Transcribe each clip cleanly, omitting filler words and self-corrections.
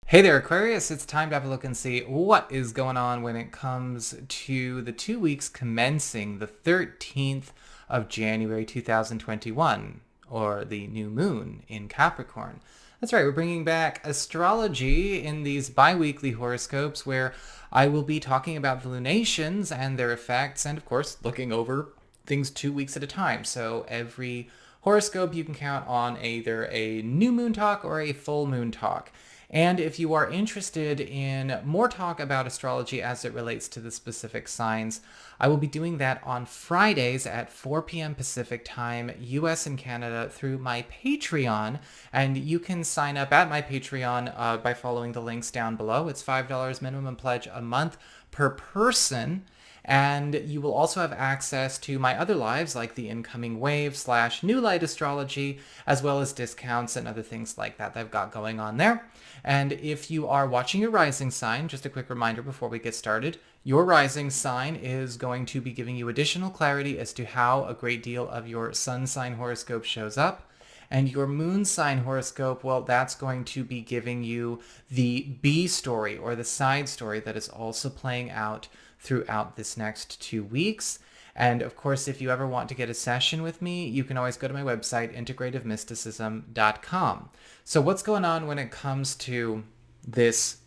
Hey there, Aquarius. It's time to have a look and see what is going on when it comes to the 2 weeks commencing the 13th of January 2021, or the new moon in Capricorn. That's right, we're bringing back astrology in these biweekly horoscopes where I will be talking about the lunations and their effects, and of course, looking over things 2 weeks at a time. So every horoscope you can count on either a new moon talk or a full moon talk. And if you are interested in more talk about astrology as it relates to the specific signs, I will be doing that on Fridays at 4 p.m. Pacific time, US and Canada, through my Patreon. And you can sign up at my Patreon by following the links down below. It's $5 minimum pledge a month per person. And you will also have access to my other lives, like the Incoming Wave / New Light Astrology, as well as discounts and other things like that I've got going on there. And if you are watching your rising sign, just a quick reminder before we get started, your rising sign is going to be giving you additional clarity as to how a great deal of your sun sign horoscope shows up. And your moon sign horoscope, well, that's going to be giving you the B story or the side story that is also playing out throughout this next 2 weeks. And of course, if you ever want to get a session with me, you can always go to my website, integrativemysticism.com. So what's going on when it comes to this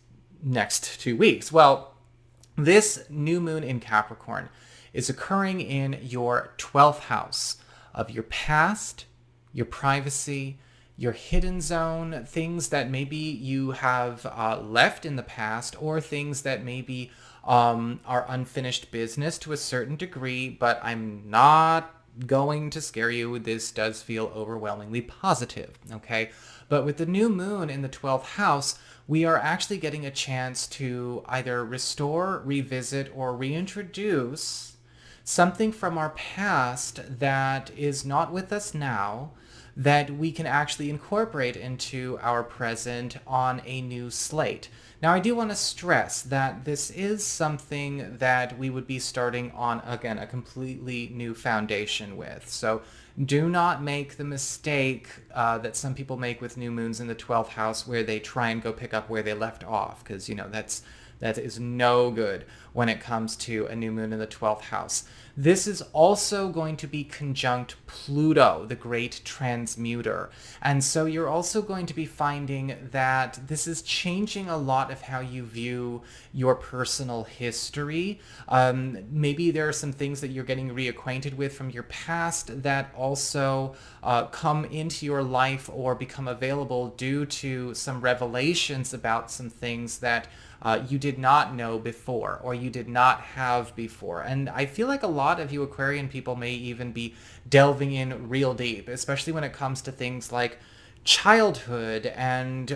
next 2 weeks? Well, this new moon in Capricorn is occurring in your 12th house of your past, your privacy, your hidden zone, things that maybe you have left in the past, or things that maybe are unfinished business to a certain degree, but I'm not going to scare you. This does feel overwhelmingly positive, okay? But with the new moon in the 12th house, we are actually getting a chance to either restore, revisit, or reintroduce something from our past that is not with us now, that we can actually incorporate into our present on a new slate. Now, I do want to stress that this is something that we would be starting on, again, a completely new foundation with. So do not make the mistake that some people make with new moons in the 12th house where they try and go pick up where they left off, because, that is no good when it comes to a new moon in the 12th house. This is also going to be conjunct Pluto, the great transmuter. And so you're also going to be finding that this is changing a lot of how you view your personal history. Maybe there are some things that you're getting reacquainted with from your past that also come into your life or become available due to some revelations about some things that you did not know before or you did not have before. And I feel like a lot of you Aquarian people may even be delving in real deep, especially when it comes to things like childhood and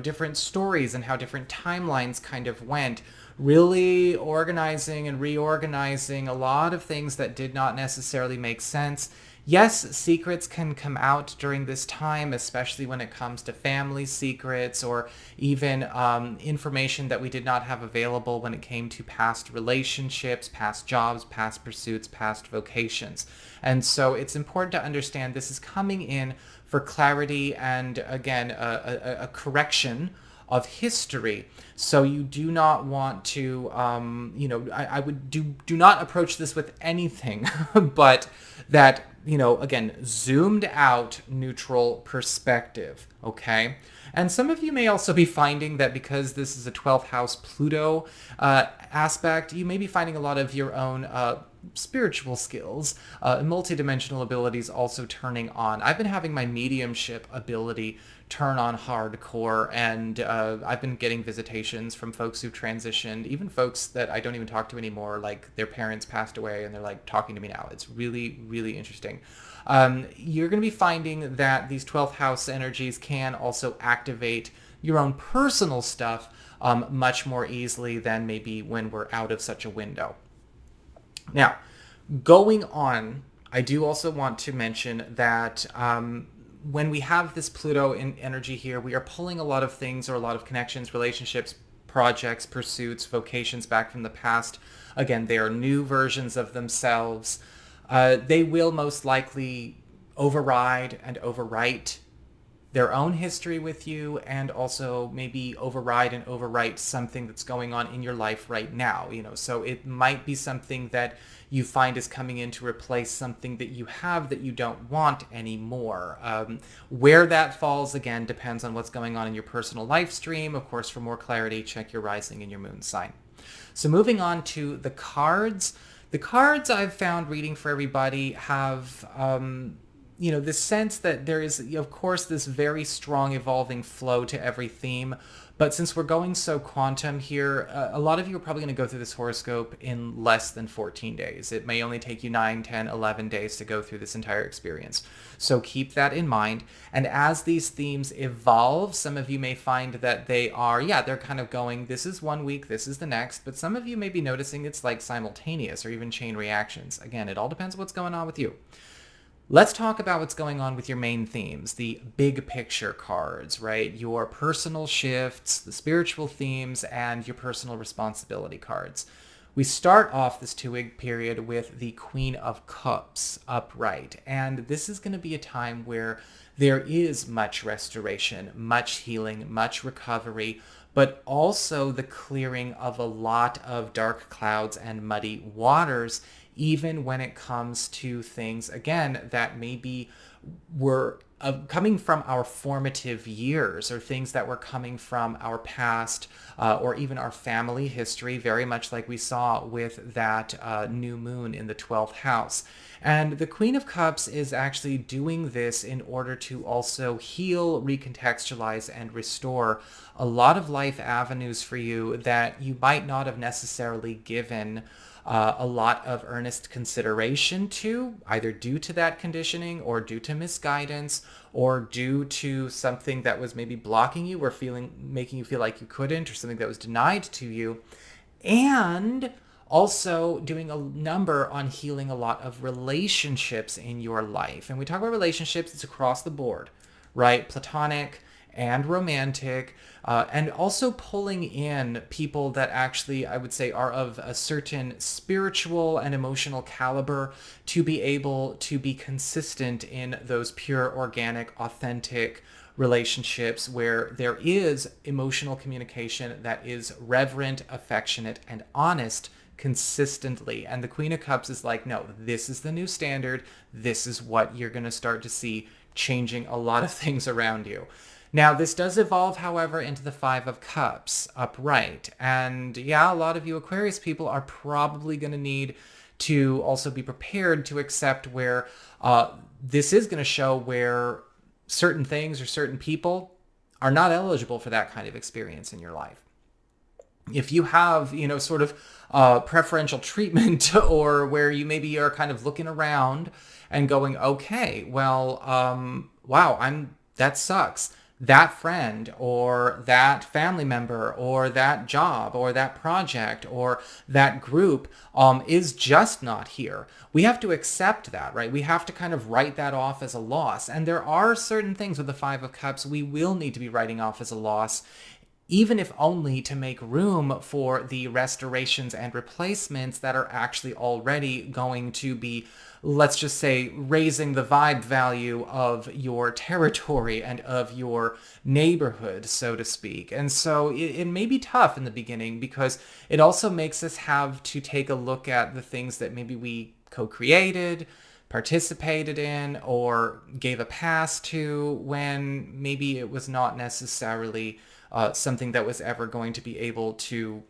different stories and how different timelines kind of went, really organizing and reorganizing a lot of things that did not necessarily make sense. Yes, secrets can come out during this time, especially when it comes to family secrets or even information that we did not have available when it came to past relationships, past jobs, past pursuits, past vocations. And so it's important to understand this is coming in for clarity and, again, a correction of history. So you do not want to, I would do not approach this with anything but that, again, zoomed out neutral perspective, okay? And some of you may also be finding that because this is a 12th house Pluto aspect, you may be finding a lot of your own spiritual skills, multidimensional abilities also turning on. I've been having my mediumship ability turn on hardcore, and I've been getting visitations from folks who've transitioned, even folks that I don't even talk to anymore, like their parents passed away and they're like talking to me now. It's really, really interesting. You're going to be finding that these 12th house energies can also activate your own personal stuff much more easily than maybe when we're out of such a window. Now, going on, I do also want to mention that when we have this Pluto in energy here, we are pulling a lot of things or a lot of connections, relationships, projects, pursuits, vocations back from the past. Again, they are new versions of themselves. They will most likely override and overwrite their own history with you, and also maybe override and overwrite something that's going on in your life right now. So it might be something that you find is coming in to replace something that you have that you don't want anymore. Where that falls, again, depends on what's going on in your personal life stream. Of course, for more clarity, check your rising and your moon sign. So moving on to the cards. The cards I've found reading for everybody have this sense that there is, of course, this very strong evolving flow to every theme. But since we're going so quantum here, a lot of you are probably going to go through this horoscope in less than 14 days. It may only take you 9, 10, 11 days to go through this entire experience. So keep that in mind. And as these themes evolve, some of you may find that they're kind of going, this is one week, this is the next. But some of you may be noticing it's like simultaneous or even chain reactions. Again, it all depends on what's going on with you. Let's talk about what's going on with your main themes, the big picture cards, right? Your personal shifts, the spiritual themes, and your personal responsibility cards. We start off this 2-week period with the Queen of Cups upright. And this is going to be a time where there is much restoration, much healing, much recovery, but also the clearing of a lot of dark clouds and muddy waters, even when it comes to things, again, that maybe were coming from our formative years, or things that were coming from our past, or even our family history, very much like we saw with that new moon in the 12th house. And the Queen of Cups is actually doing this in order to also heal, recontextualize, and restore a lot of life avenues for you that you might not have necessarily given a lot of earnest consideration to, either due to that conditioning or due to misguidance or due to something that was maybe blocking you or making you feel like you couldn't, or something that was denied to you. And also doing a number on healing a lot of relationships in your life. And we talk about relationships, it's across the board, right? Platonic and romantic, and also pulling in people that actually, I would say, are of a certain spiritual and emotional caliber to be able to be consistent in those pure, organic, authentic relationships where there is emotional communication that is reverent, affectionate, and honest consistently. And the Queen of Cups is like, no, this is the new standard. This is what you're going to start to see changing a lot of things around you. Now, this does evolve, however, into the Five of Cups upright. And yeah, a lot of you Aquarius people are probably going to need to also be prepared to accept where this is going to show where certain things or certain people are not eligible for that kind of experience in your life. If you have, sort of preferential treatment, or where you maybe are kind of looking around and going, okay, well, wow, that sucks. That friend or that family member or that job or that project or that group is just not here. We have to accept that, right? We have to kind of write that off as a loss. And there are certain things with the Five of Cups we will need to be writing off as a loss, even if only to make room for the restorations and replacements that are actually already going to be, let's just say, raising the vibe value of your territory and of your neighborhood, so to speak. And so it may be tough in the beginning, because it also makes us have to take a look at the things that maybe we co-created, participated in, or gave a pass to, when maybe it was not necessarily something that was ever going to be able to,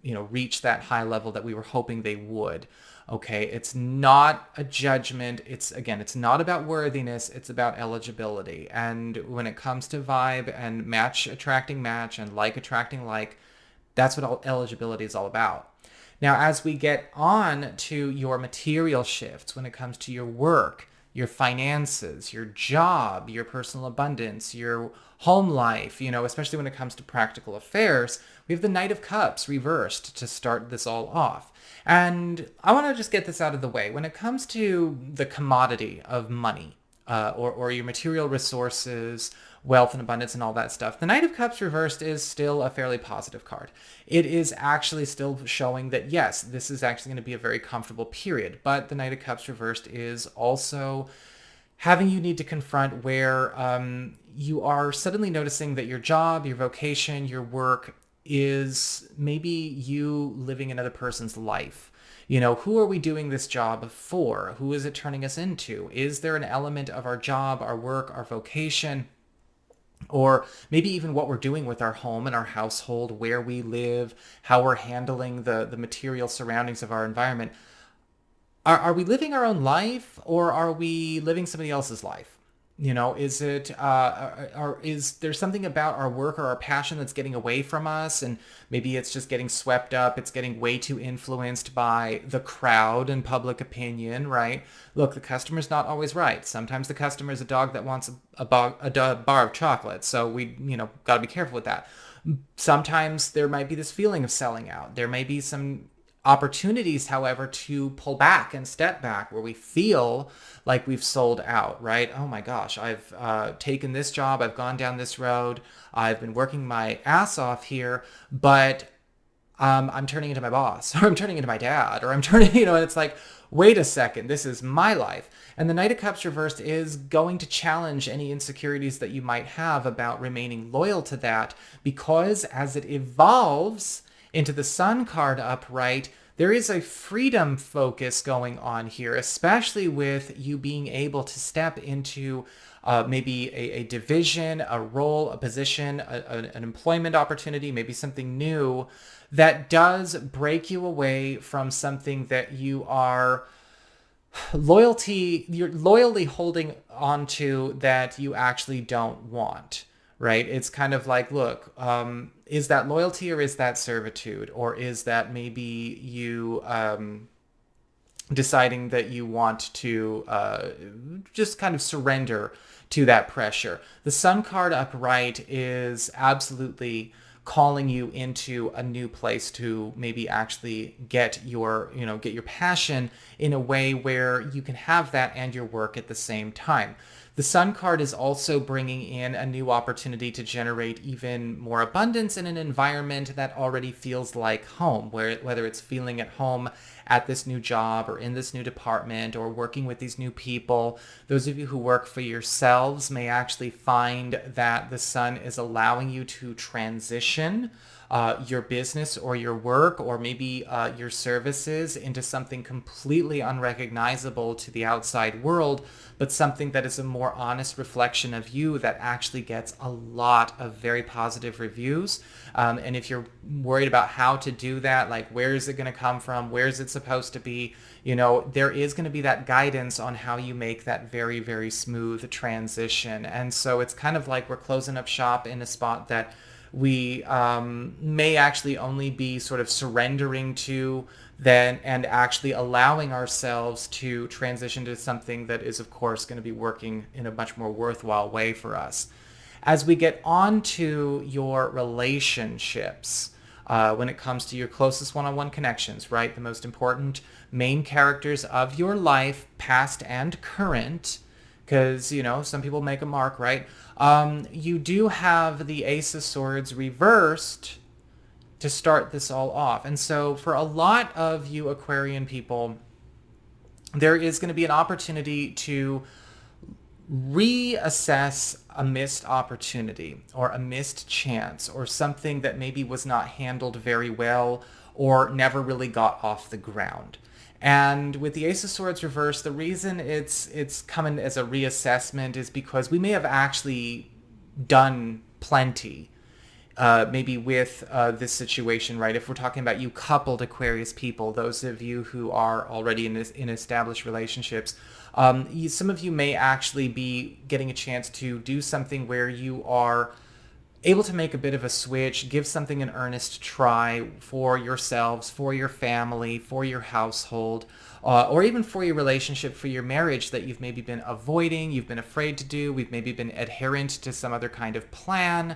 reach that high level that we were hoping they would. Okay, it's not a judgment. It's not about worthiness. It's about eligibility. And when it comes to vibe and match attracting match and like attracting like, that's what eligibility is all about. Now, as we get on to your material shifts, when it comes to your work, your finances, your job, your personal abundance, your home life, especially when it comes to practical affairs, we have the Knight of Cups reversed to start this all off. And I want to just get this out of the way. When it comes to the commodity of money, or your material resources, wealth and abundance and all that stuff, the Knight of Cups reversed is still a fairly positive card. It is actually still showing that, yes, this is actually going to be a very comfortable period. But the Knight of Cups reversed is also having you need to confront where you are suddenly noticing that your job, your vocation, your work is maybe you living another person's life. Who are we doing this job for? Who is it turning us into? Is there an element of our job, our work, our vocation, or maybe even what we're doing with our home and our household, where we live, how we're handling the material surroundings of our environment? Are we living our own life, or are we living somebody else's life? Is it, or is there something about our work or our passion that's getting away from us? And maybe it's just getting swept up. It's getting way too influenced by the crowd and public opinion, right? Look, the customer's not always right. Sometimes the customer is a dog that wants a bar of chocolate. So we, got to be careful with that. Sometimes there might be this feeling of selling out. There may be some opportunities, however, to pull back and step back where we feel like we've sold out, right? Oh my gosh, I've taken this job, I've gone down this road, I've been working my ass off here, but I'm turning into my boss, or I'm turning into my dad, or I'm turning, and it's like, wait a second, this is my life. And the Knight of Cups reversed is going to challenge any insecurities that you might have about remaining loyal to that, because as it evolves into the Sun card upright, there is a freedom focus going on here, especially with you being able to step into maybe a division, a role, a position, an employment opportunity, maybe something new that does break you away from something that you're loyally holding onto that you actually don't want. Right? It's kind of like, look, is that loyalty or is that servitude? Or is that maybe you deciding that you want to just kind of surrender to that pressure? The Sun card upright is absolutely calling you into a new place to maybe actually get your passion in a way where you can have that and your work at the same time. The Sun card is also bringing in a new opportunity to generate even more abundance in an environment that already feels like home, whether it's feeling at home at this new job or in this new department or working with these new people. Those of you who work for yourselves may actually find that the Sun is allowing you to transition your business or your work or maybe your services into something completely unrecognizable to the outside world, but something that is a more honest reflection of you that actually gets a lot of very positive reviews. And if you're worried about how to do that, like where is it going to come from? Where is it supposed to be? There is going to be that guidance on how you make that very, very smooth transition. And so it's kind of like we're closing up shop in a spot that we may actually only be sort of surrendering to then and actually allowing ourselves to transition to something that is, of course, going to be working in a much more worthwhile way for us. As we get on to your relationships, when it comes to your closest one-on-one connections, right? The most important main characters of your life, past and current, because, some people make a mark, right? You do have the Ace of Swords reversed to start this all off. And so for a lot of you Aquarian people, there is going to be an opportunity to reassess a missed opportunity or a missed chance or something that maybe was not handled very well or never really got off the ground. And with the Ace of Swords reversed, the reason it's coming as a reassessment is because we may have actually done plenty, maybe with this situation, right? If we're talking about you coupled Aquarius people, those of you who are already in established relationships, some of you may actually be getting a chance to do something where you are able to make a bit of a switch, give something an earnest try for yourselves, for your family, for your household, or even for your relationship, for your marriage that you've maybe been avoiding, you've been afraid to do, we've maybe been adherent to some other kind of plan.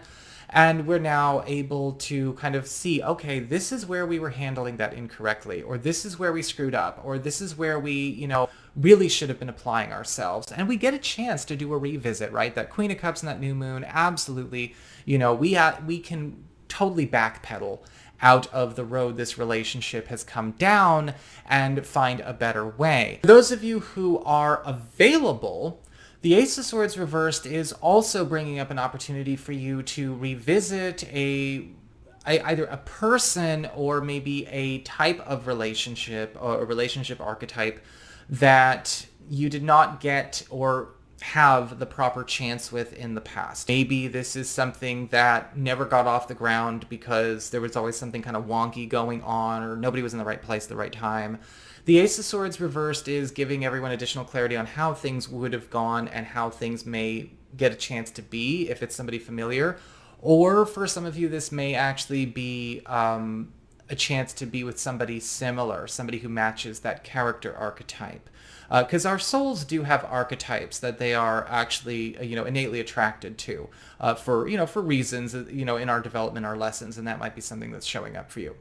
And we're now able to kind of see, okay, this is where we were handling that incorrectly, or this is where we screwed up, or this is where we, really should have been applying ourselves. And we get a chance to do a revisit, right? That Queen of Cups and that new moon, absolutely, we can totally backpedal out of the road this relationship has come down and find a better way. For those of you who are available, The Ace of Swords reversed is also bringing up an opportunity for you to revisit either a person or maybe a type of relationship or a relationship archetype that you did not get or have the proper chance with in the past. Maybe this is something that never got off the ground because there was always something kind of wonky going on, or nobody was in the right place at the right time. The Ace of Swords reversed is giving everyone additional clarity on how things would have gone and how things may get a chance to be if it's somebody familiar. Or for some of you, this may actually be a chance to be with somebody similar, somebody who matches that character archetype. Because our souls do have archetypes that they are actually, innately attracted to for reasons, in our development, our lessons, and that might be something that's showing up for you.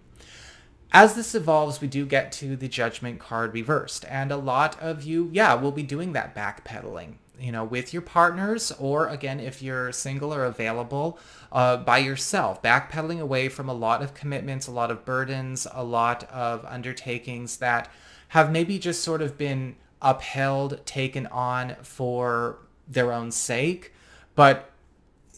As this evolves, we do get to the Judgment card reversed, and a lot of you, will be doing that backpedaling, with your partners, or again, if you're single or available, by yourself, backpedaling away from a lot of commitments, a lot of burdens, a lot of undertakings that have maybe just sort of been upheld, taken on for their own sake, but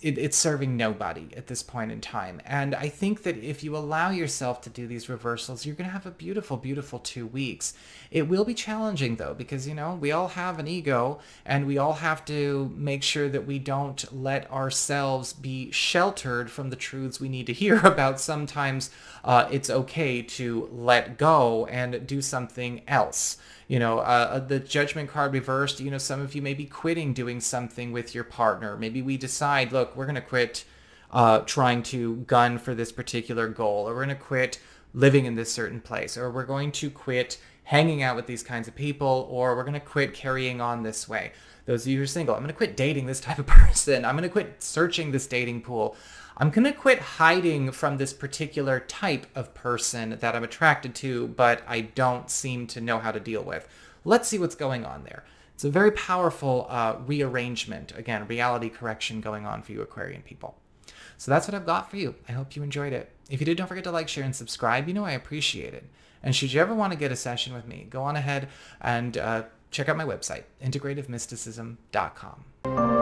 it's serving nobody at this point in time. And I think that if you allow yourself to do these reversals, you're going to have a beautiful, beautiful 2 weeks. It will be challenging, though, because, we all have an ego, and we all have to make sure that we don't let ourselves be sheltered from the truths we need to hear about. Sometimes it's okay to let go and do something else. The Judgment card reversed, some of you may be quitting doing something with your partner. Maybe we decide, look, we're going to quit trying to gun for this particular goal, or we're going to quit living in this certain place, or we're going to quit hanging out with these kinds of people, or we're going to quit carrying on this way. Those of you who are single, I'm going to quit dating this type of person. I'm going to quit searching this dating pool. I'm going to quit hiding from this particular type of person that I'm attracted to, but I don't seem to know how to deal with. Let's see what's going on there. It's a very powerful rearrangement. Again, reality correction going on for you Aquarian people. So that's what I've got for you. I hope you enjoyed it. If you did, don't forget to like, share, and subscribe. I appreciate it. And should you ever want to get a session with me, go on ahead and check out my website, integrativemysticism.com.